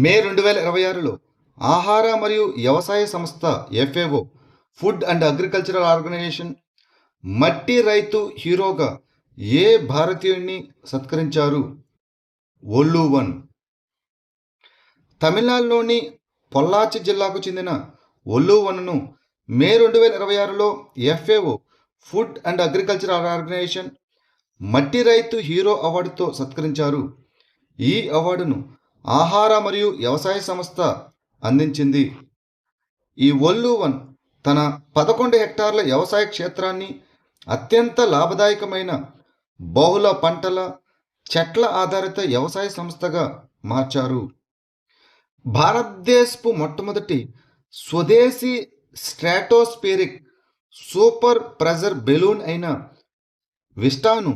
మే 2026లో ఆహార మరియు వ్యవసాయ సంస్థ FAO food and agricultural organisation మట్టి రైతు హీరోగా ఏ భారతీయుడిని సత్కరించారు? ఒల్లువన్. తమిళనాడులోని పొల్లాచి జిల్లాకు చెందిన ఒల్లువన్ను మే 2026లో FAO food and agricultural organisation మట్టి రైతు హీరో అవార్డుతో సత్కరించారు. ఈ అవార్డును ఆహార మరియు వ్యవసాయ సంస్థ అందించింది. ఈ ఒల్లువన్ తన 11 హెక్టార్ల వ్యవసాయ క్షేత్రాన్ని అత్యంత లాభదాయకమైన బహుళ పంటల చెట్ల ఆధారిత వ్యవసాయ సంస్థగా మార్చారు. భారతదేశపు మొట్టమొదటి స్వదేశీ స్ట్రాటోస్ఫిరిక్ సూపర్ ప్రెజర్ బెలూన్ అయిన విస్టాను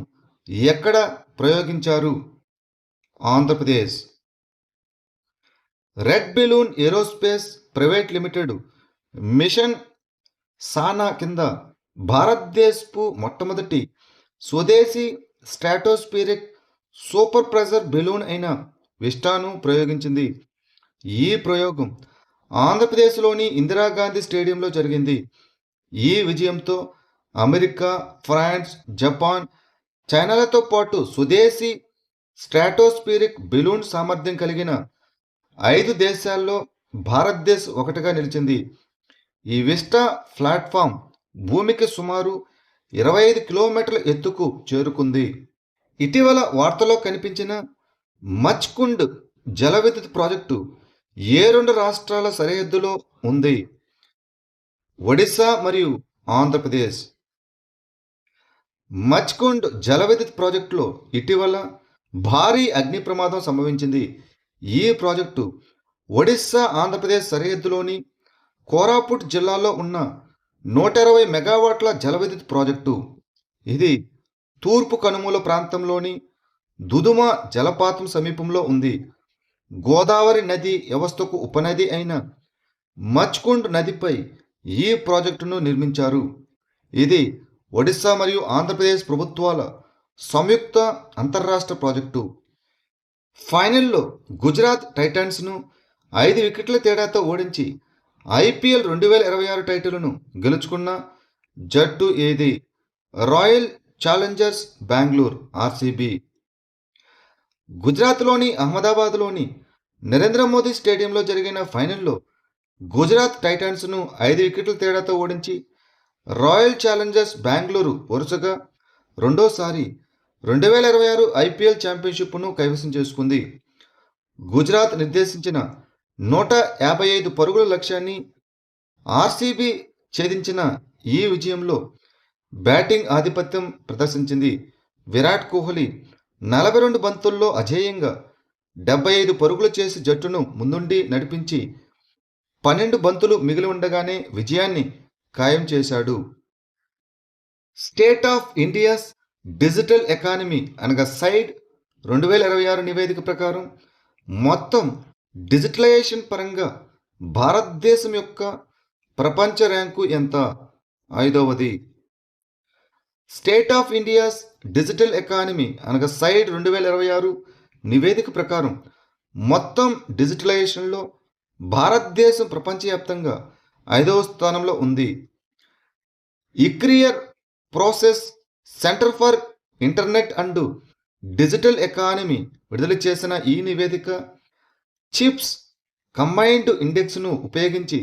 ఎక్కడ ప్రయోగించారు? Andhra Pradesh. Red balloon aerospace private limited mission సానా కింద భారతదేశపు మొట్టమొదటి స్వదేశీ స్ట్రాటోస్ఫిరిక్ సూపర్ ప్రెజర్ బెలూన్ అయిన విస్టాను ప్రయోగించింది. ఈ ప్రయోగం ఆంధ్రప్రదేశ్లోని ఇందిరాగాంధీ స్టేడియంలో జరిగింది. ఈ విజయంతో అమెరికా, ఫ్రాన్స్, జపాన్, చైనాలతో పాటు స్వదేశీ స్ట్రాటోస్ఫిరిక్ బెలూన్ సామర్థ్యం కలిగిన 5 దేశాల్లో భారతదేశం ఒకటిగా నిలిచింది. ఈ విస్టా ప్లాట్ఫామ్ భూమికి సుమారు 25 కిలోమీటర్ల ఎత్తుకు చేరుకుంది. ఇటీవల వార్తలో కనిపించిన మచ్కుండ్ జల విద్యుత్ ప్రాజెక్టు ఏ 2 రాష్ట్రాల సరిహద్దులో ఉంది? ఒడిశా మరియు ఆంధ్రప్రదేశ్. మచ్కుండ్ జల విద్యుత్ ప్రాజెక్టులో ఇటీవల భారీ అగ్ని ప్రమాదం సంభవించింది. ఈ ప్రాజెక్టు ఒడిశా ఆంధ్రప్రదేశ్ సరిహద్దులోని కోరాపుట్ జిల్లాలో ఉన్న 120 మెగావాట్ల జల విద్యుత్ ప్రాజెక్టు. ఇది తూర్పు కనుమల ప్రాంతంలోని దుదుమ జలపాతం సమీపంలో ఉంది. గోదావరి నది వ్యవస్థకు ఉపనది అయిన మచ్కుండ్ నదిపై ఈ ప్రాజెక్టును నిర్మించారు. ఇది ఒడిశా మరియు ఆంధ్రప్రదేశ్ ప్రభుత్వాల సంయుక్త అంతర్రాష్ట్ర ప్రాజెక్టు. ఫైనల్లో గుజరాత్ టైటాన్స్ను 5 వికెట్ల తేడాతో ఓడించి IPL 2026 టైటిల్ను గెలుచుకున్న జట్టు ఏది? Royal Challengers Bengaluru RCB. గుజరాత్లోని అహ్మదాబాద్లోని నరేంద్ర మోదీ స్టేడియంలో జరిగిన ఫైనల్లో గుజరాత్ టైటాన్స్ను 5 వికెట్ల తేడాతో ఓడించి రాయల్ ఛాలెంజర్స్ బెంగళూరు వరుసగా రెండోసారి 2026 IPL ఛాంపియన్షిప్ను కైవసం చేసుకుంది. గుజరాత్ నిర్దేశించిన 155 పరుగుల లక్ష్యాన్ని RCB ఛేదించిన ఈ విజయంలో బ్యాటింగ్ ఆధిపత్యం ప్రదర్శించింది. విరాట్ కోహ్లీ 42 బంతుల్లో అజేయంగా 75 పరుగులు చేసి జట్టును ముందుండి నడిపించి 12 బంతులు మిగిలి ఉండగానే విజయాన్ని ఖాయం చేశాడు. State of India's digital economy అనగా సైడ్ 2026 నివేదిక ప్రకారం మొత్తం డిజిటలైజేషన్ పరంగా భారతదేశం యొక్క ప్రపంచ ర్యాంకు ఎంత? 5వది. State of India's digital economy అనగా సైడ్ 2026 నివేదిక ప్రకారం మొత్తం డిజిటలైజేషన్లో భారతదేశం ప్రపంచవ్యాప్తంగా 5వ స్థానంలో ఉంది. ICRIER Prosus centre for internet and digital economy విడుదల చేసిన ఈ నివేదిక చిప్స్ కంబైన్డ్ ఇండెక్స్ను ఉపయోగించి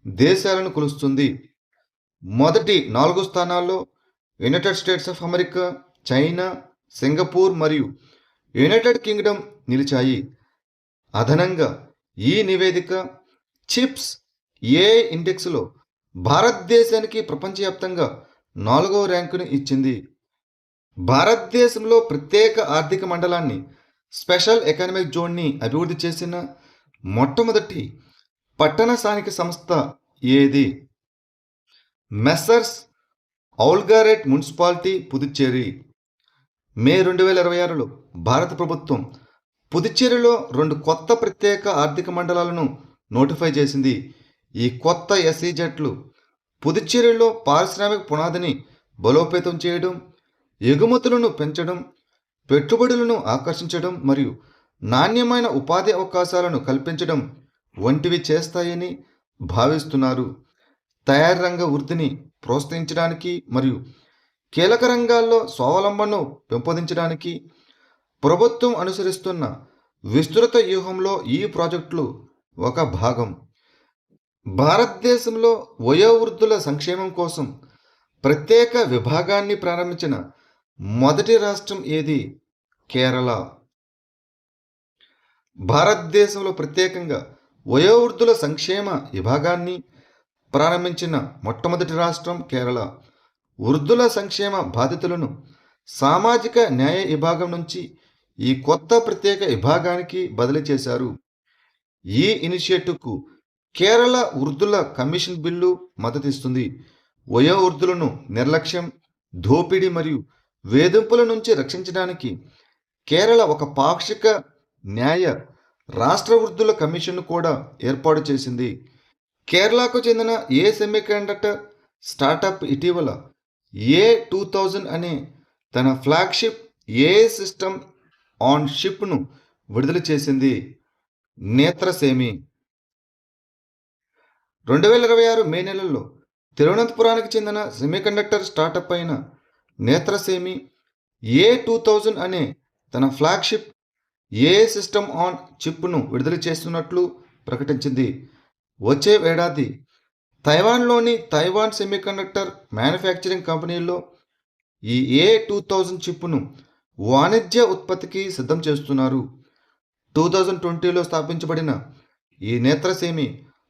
దేశాలను కొలుస్తుంది. మొదటి 4 స్థానాల్లో United States of America, China, Singapore మరియు యునైటెడ్ కింగ్డమ్ నిలిచాయి. అదనంగా ఈ నివేదిక చిప్స్ AI ఇండెక్స్లో భారతదేశానికి ప్రపంచవ్యాప్తంగా 4వ ర్యాంకును ఇచ్చింది. భారతదేశంలో ప్రత్యేక ఆర్థిక మండలాన్ని స్పెషల్ ఎకనామిక్ జోన్ని అభివృద్ధి చేసిన మొట్టమొదటి పట్టణ స్థానిక సంస్థ ఏది? Messrs Oulgaret municipality Puducherry. May 2026లో భారత ప్రభుత్వం పుదుచ్చేరిలో 2 కొత్త ప్రత్యేక ఆర్థిక మండలాలను నోటిఫై చేసింది. ఈ కొత్త SEZలు పుదుచ్చేరిలో పారిశ్రామిక పునాదిని బలోపేతం చేయడం, ఎగుమతులను పెంచడం, పెట్టుబడులను ఆకర్షించడం మరియు నాణ్యమైన ఉపాధి అవకాశాలను కల్పించడం వంటివి చేస్తాయని భావిస్తున్నారు. తయారీ రంగ వృద్ధిని ప్రోత్సహించడానికి మరియు కీలక రంగాల్లో స్వావలంబనను పెంపొందించడానికి ప్రభుత్వం అనుసరిస్తున్న విస్తృత వ్యూహంలో ఈ ప్రాజెక్టులు ఒక భాగం. భారతదేశంలో వయోవృద్ధుల సంక్షేమం కోసం ప్రత్యేక విభాగాన్ని ప్రారంభించిన మొదటి రాష్ట్రం ఏది? కేరళ. భారతదేశంలో ప్రత్యేకంగా వయోవృద్ధుల సంక్షేమ విభాగాన్ని ప్రారంభించిన మొట్టమొదటి రాష్ట్రం కేరళ. వృద్ధుల సంక్షేమ బాధితులను సామాజిక న్యాయ విభాగం నుంచి ఈ కొత్త ప్రత్యేక విభాగానికి బదిలీ చేశారు. ఈ ఇనిషియేటివ్కు కేరళ వృద్ధుల కమిషన్ బిల్లు మద్దతిస్తుంది. వయోవృద్ధులను నిర్లక్ష్యం, దోపిడీ మరియు వేధింపుల నుంచి రక్షించడానికి కేరళ ఒక పాక్షిక న్యాయ రాష్ట్ర వృద్ధుల కమిషన్ను కూడా ఏర్పాటు చేసింది. కేరళకు చెందిన ఏ సెమీకండక్టర్ స్టార్టప్ ఇటీవల A2000 అనే తన ఫ్లాగ్షిప్ ఏ సిస్టమ్ ఆన్ షిప్ను విడుదల చేసింది. నేత్రసేమి. 2026 మే నెలలో తిరువనంతపురానికి చెందిన సెమీకండక్టర్ స్టార్టప్ అయిన నేత్రసేమి A2000 అనే తన ఫ్లాగ్షిప్ ఏ సిస్టమ్ ఆన్ చిప్ను విడుదల చేస్తున్నట్లు ప్రకటించింది. వచ్చే ఏడాది తైవాన్లోని తైవాన్ సెమీకండక్టర్ మ్యానుఫ్యాక్చరింగ్ కంపెనీలో ఈ A2000 చిప్ను వాణిజ్య ఉత్పత్తికి సిద్ధం చేస్తున్నారు. 2020లో స్థాపించబడిన ఈ నేత్రసేమి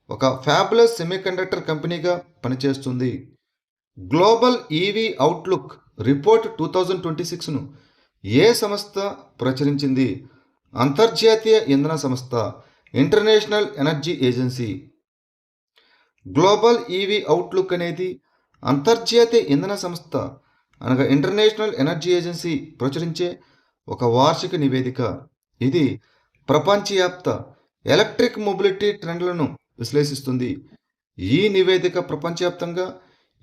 ఒక ఫ్యాబులస్ సెమీకండక్టర్ కంపెనీగా పనిచేస్తుంది. గ్లోబల్ ఈవీ అవుట్లుక్ రిపోర్ట్ 2026ను ఏ సంస్థ ప్రచురించింది? అంతర్జాతీయ ఇంధన సంస్థ, international energy agency. Global EV outlook అనేది అంతర్జాతీయ ఇంధన సంస్థ అనగా ఇంటర్నేషనల్ ఎనర్జీ ఏజెన్సీ ప్రచురించే ఒక వార్షిక నివేదిక. ఇది ప్రపంచవ్యాప్త ఎలక్ట్రిక్ మొబిలిటీ ట్రెండ్లను విశ్లేషిస్తుంది. ఈ నివేదిక ప్రపంచవ్యాప్తంగా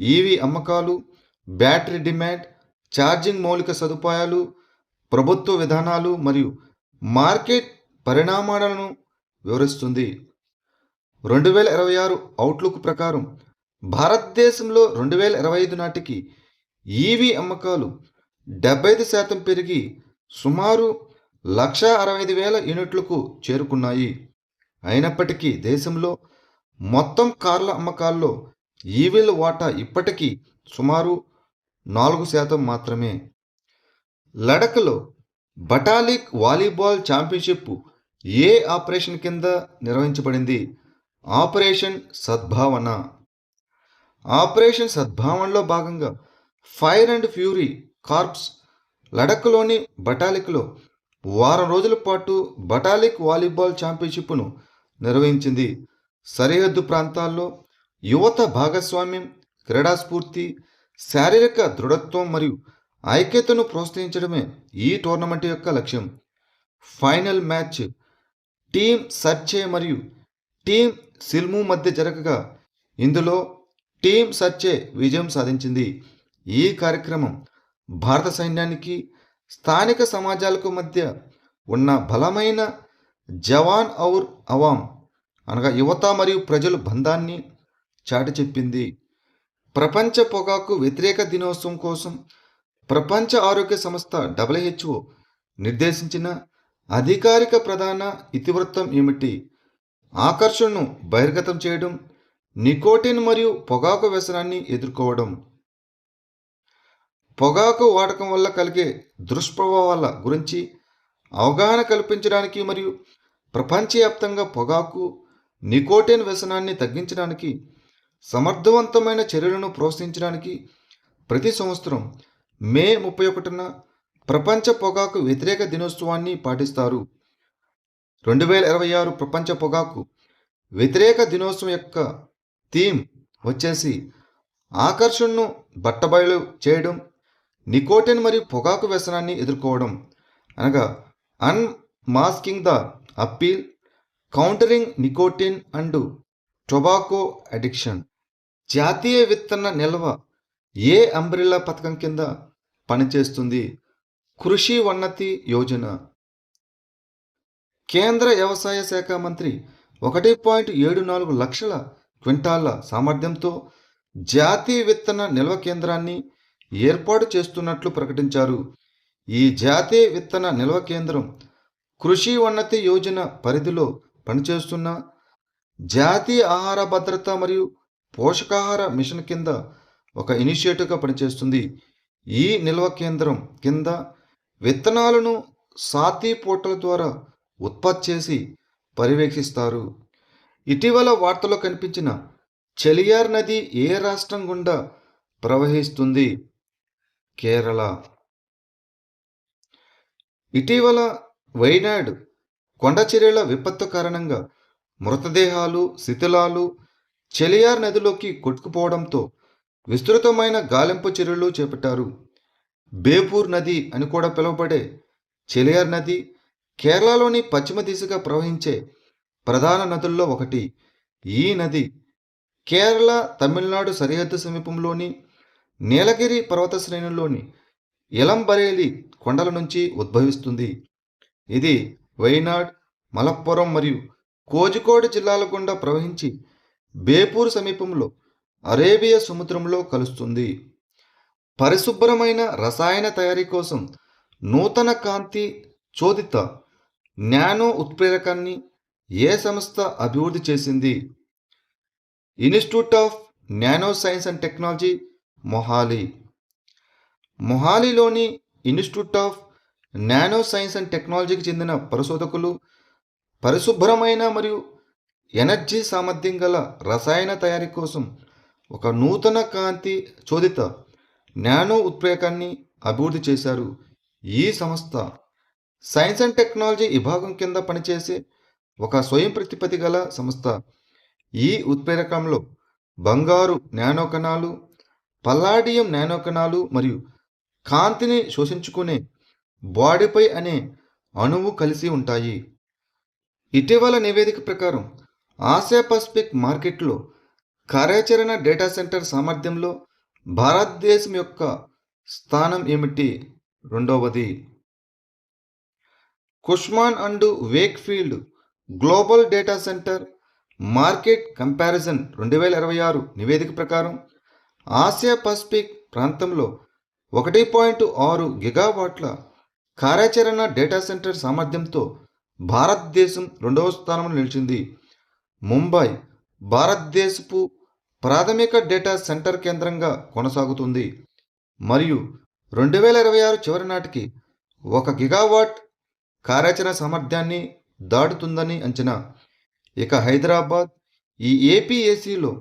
ఈవీ అమ్మకాలు, బ్యాటరీ డిమాండ్, ఛార్జింగ్ మౌలిక సదుపాయాలు, ప్రభుత్వ విధానాలు మరియు మార్కెట్ పరిణామాలను వివరిస్తుంది. 2026 అవుట్లుక్ ప్రకారం భారతదేశంలో 2025 నాటికి ఈవీ అమ్మకాలు 75% పెరిగి సుమారు 165,000 యూనిట్లకు చేరుకున్నాయి. అయినప్పటికీ దేశంలో మొత్తం కార్ల అమ్మకాల్లో ఈవీల వాటా ఇప్పటికీ సుమారు 4% మాత్రమే. లడఖ్లో బటాలిక్ వాలీబాల్ ఛాంపియన్షిప్ ఏ ఆపరేషన్ కింద నిర్వహించబడింది? ఆపరేషన్ సద్భావన. ఆపరేషన్ సద్భావనలో భాగంగా ఫైర్ అండ్ ఫ్యూరీ కార్ప్స్ లడఖ్లోని బటాలిక్లో వారం రోజుల పాటు బటాలిక్ వాలీబాల్ ఛాంపియన్షిప్ను నిర్వహించింది. సరిహద్దు ప్రాంతాల్లో యువత భాగస్వామ్యం, క్రీడాస్ఫూర్తి, శారీరక దృఢత్వం మరియు ఐక్యతను ప్రోత్సహించడమే ఈ టోర్నమెంట్ యొక్క లక్ష్యం. ఫైనల్ మ్యాచ్ టీం సర్చే మరియు టీం సిల్ము మధ్య జరగగా ఇందులో టీం సర్చే విజయం సాధించింది. ఈ కార్యక్రమం భారత సైన్యానికి స్థానిక సమాజాలకు మధ్య ఉన్న బలమైన జవాన్ ఔర్ అవామ్ అనగా యువత మరియు ప్రజల బంధాన్ని చాటి చెప్పింది. ప్రపంచ పొగాకు వ్యతిరేక దినోత్సవం కోసం ప్రపంచ ఆరోగ్య సంస్థ WHO నిర్దేశించిన అధికారిక ప్రధాన ఇతివృత్తం ఏమిటి? ఆకర్షణను బహిర్గతం చేయడం, నికోటిన్ మరియు పొగాకు వ్యసనాన్ని ఎదుర్కోవడం. పొగాకు వాడకం వల్ల కలిగే దుష్ప్రభావాల గురించి అవగాహన కల్పించడానికి మరియు ప్రపంచవ్యాప్తంగా పొగాకు, నికోటిన్ వ్యసనాన్ని తగ్గించడానికి సమర్థవంతమైన చర్యలను ప్రోత్సహించడానికి ప్రతి సంవత్సరం మే 31న ప్రపంచ పొగాకు వ్యతిరేక దినోత్సవాన్ని పాటిస్తారు. 2026 ప్రపంచ పొగాకు వ్యతిరేక దినోత్సవం యొక్క థీమ్ వచ్చేసి ఆకర్షణను బట్టబయలు చేయడం, నికోటిన్ మరియు పొగాకు వ్యసనాన్ని ఎదుర్కోవడం అనగా unmasking the appeal, countering nicotine and tobacco addiction. జాతీయ విత్తన నిల్వ ఏ అంబ్రెల్లా పథకం కింద పనిచేస్తుంది? కృషి ఉన్నతి యోజన. కేంద్ర వ్యవసాయ శాఖ మంత్రి 1.74 లక్షల క్వింటాళ్ల సామర్థ్యంతో జాతీయ విత్తన నిల్వ కేంద్రాన్ని ఏర్పాటు చేస్తున్నట్లు ప్రకటించారు. ఈ జాతీయ విత్తన నిల్వ కేంద్రం కృషి ఉన్నతి యోజన పరిధిలో పనిచేస్తున్న జాతీయ ఆహార భద్రత మరియు పోషకాహార మిషన్ కింద ఒక ఇనిషియేటివ్గా పనిచేస్తుంది. ఈ నిల్వ కేంద్రం కింద విత్తనాలను సాతీ పోర్టల్ ద్వారా ఉత్పత్తి చేసి పర్యవేక్షిస్తారు. ఇటీవల వార్తల్లో కనిపించిన చెలియార్ నది ఏ రాష్ట్రం గుండా ప్రవహిస్తుంది? కేరళ. ఇటీవల వైనాడ్ కొండచర్యల విపత్తు కారణంగా మృతదేహాలు, శిథిలాలు చెలియార్ నదిలోకి కొట్టుకుపోవడంతో విస్తృతమైన గాలింపు చర్యలు చేపట్టారు. బేపూర్ నది అని కూడా పిలువబడే చెలియార్ నది కేరళలోని పశ్చిమ దిశగా ప్రవహించే ప్రధాన నదుల్లో ఒకటి. ఈ నది కేరళ, తమిళనాడు సరిహద్దు సమీపంలోని నీలగిరి పర్వత శ్రేణుల్లోని ఇలంబరేలి కొండల నుంచి ఉద్భవిస్తుంది. ఇది వైనాడ్, మలప్పురం మరియు కోజికోడ్ జిల్లాల గుండా ప్రవహించి బేపూర్ సమీపంలో అరేబియా సముద్రంలో కలుస్తుంది. పరిశుభ్రమైన రసాయన తయారీ కోసం నూతన కాంతి చోదిత నానో ఉత్ప్రేరకాన్ని ఏ సంస్థ అభివృద్ధి చేసింది? Institute of nano science and technology, Mohali. మొహాలీలోని institute of nano science and టెక్నాలజీకి చెందిన పరిశోధకులు పరిశుభ్రమైన మరియు ఎనర్జీ సామర్థ్యం గల రసాయన తయారీ కోసం ఒక నూతన కాంతి చోదిత నానో ఉత్ప్రేరకాన్ని అభివృద్ధి చేశారు. ఈ సంస్థ సైన్స్ అండ్ టెక్నాలజీ విభాగం కింద పనిచేసే ఒక స్వయం ప్రతిపత్తి గల సంస్థ. ఈ ఉత్ప్రేరకంలో బంగారు నానో కణాలు, పల్లాడియం నానో కణాలు మరియు కాంతిని శోషించుకునే బాడీపై అనే అణువు కలిసి ఉంటాయి. ఇటీవల నివేదిక ప్రకారం ఆసియా పసిఫిక్ మార్కెట్లో కార్యాచరణ డేటా సెంటర్ సామర్థ్యంలో భారతదేశం యొక్క స్థానం ఏమిటి? రెండవది. Cushman and Wakefield global data centre market comparison 2026 నివేదిక ప్రకారం ఆసియా పసిఫిక్ ప్రాంతంలో 1.6 గిగావాట్ల కార్యాచరణ డేటా సెంటర్ సామర్థ్యంతో భారతదేశం రెండవ స్థానంలో నిలిచింది. ముంబై భారతదేశపు ప్రాథమిక డేటా సెంటర్ కేంద్రంగా కొనసాగుతుంది మరియు 2026 చివరి నాటికి 1 గిగావాట్ కార్యాచరణ సామర్థ్యాన్ని దాటుతుందని అంచనా. ఇక హైదరాబాద్ ఈ ఏపీఏసీలో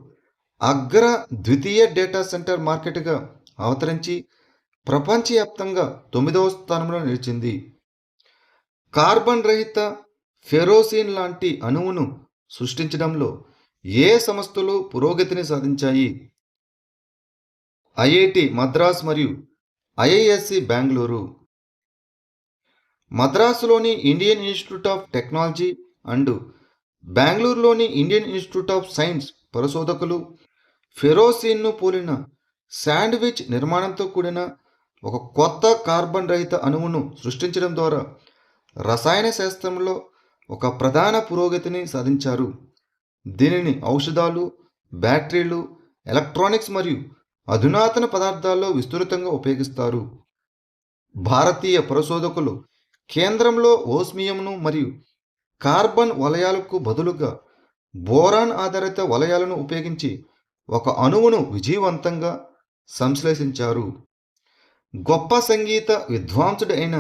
అగ్ర ద్వితీయ డేటా సెంటర్ మార్కెట్గా అవతరించి ప్రపంచవ్యాప్తంగా 9వ స్థానంలో నిలిచింది. కార్బన్ రహిత ఫెరోసిన్ లాంటి అణువును సృష్టించడంలో ఏ సంస్థలు పురోగతిని సాధించాయి? ఐఐటి మద్రాస్ మరియు ఐఐఎస్సి బెంగళూరు. మద్రాసులోని Indian institute of technology and బెంగళూరులోని ఇండియన్ ఇన్స్టిట్యూట్ ఆఫ్ సైన్స్ పరిశోధకులు ఫెరోసిన్ను పోలిన శాండ్విచ్ నిర్మాణంతో కూడిన ఒక కొత్త కార్బన్ రహిత అణువును సృష్టించడం ద్వారా రసాయన శాస్త్రంలో ఒక ప్రధాన పురోగతిని సాధించారు. దీనిని ఔషధాలు, బ్యాటరీలు, ఎలక్ట్రానిక్స్ మరియు అధునాతన పదార్థాల్లో విస్తృతంగా ఉపయోగిస్తారు. భారతీయ పరిశోధకులు కేంద్రంలో ఓస్మియంను మరియు కార్బన్ వలయాలకు బదులుగా బోరాన్ ఆధారిత వలయాలను ఉపయోగించి ఒక అణువును విజయవంతంగా సంశ్లేషించారు. గొప్ప సంగీత విద్వాంసుడు అయిన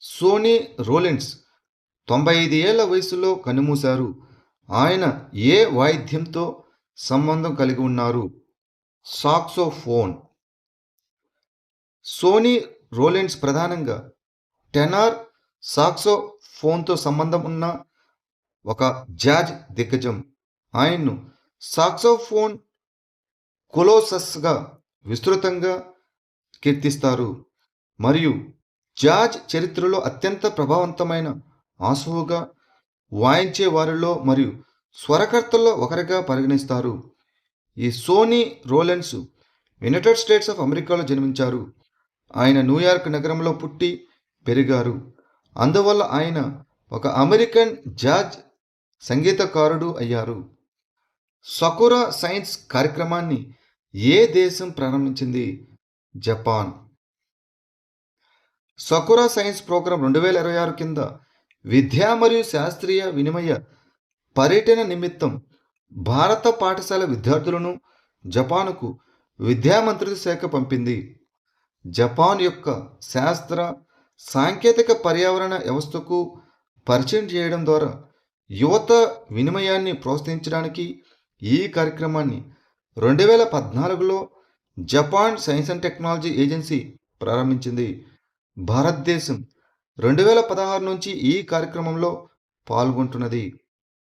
సోనీ రోలిన్స్ 95 ఏళ్ల వయసులో కన్నుమూశారు. ఆయన ఏ వాయిద్యంతో సంబంధం కలిగి ఉన్నారు? సాక్సోఫోన్. సోనీ రోలిన్స్ ప్రధానంగా టెనార్ సాక్సోఫోన్తో సంబంధం ఉన్న ఒక జాజ్ దిగ్గజం. ఆయన్ను సాక్సోఫోన్ కొలోసస్గా విస్తృతంగా కీర్తిస్తారు మరియు జాజ్ చరిత్రలో అత్యంత ప్రభావవంతమైన ఆశువుగా వాయించే వారిలో మరియు స్వరకర్తల్లో ఒకరిగా పరిగణిస్తారు. ఈ Sonny Rollins United States of అమెరికాలో జన్మించారు. ఆయన న్యూయార్క్ నగరంలో పుట్టి పెరిగారు. అందువల్ల ఆయన ఒక అమెరికన్ జాజ్ సంగీతకారుడు అయ్యారు. సకురా సైన్స్ కార్యక్రమాన్ని ఏ దేశం ప్రారంభించింది? జపాన్. సకురా సైన్స్ ప్రోగ్రాం 2026 కింద విద్యా మరియు శాస్త్రీయ వినిమయ పర్యటన నిమిత్తం భారత పాఠశాల విద్యార్థులను జపాన్కు విద్యా మంత్రిత్వ శాఖ పంపింది. జపాన్ యొక్క శాస్త్ర సాంకేతిక పర్యావరణ వ్యవస్థకు పరిచయం చేయడం ద్వారా యువత వినిమయాన్ని ప్రోత్సహించడానికి ఈ కార్యక్రమాన్ని 2014లో Japan science and technology agency ప్రారంభించింది. భారతదేశం 2016 నుంచి ఈ కార్యక్రమంలో పాల్గొంటున్నది.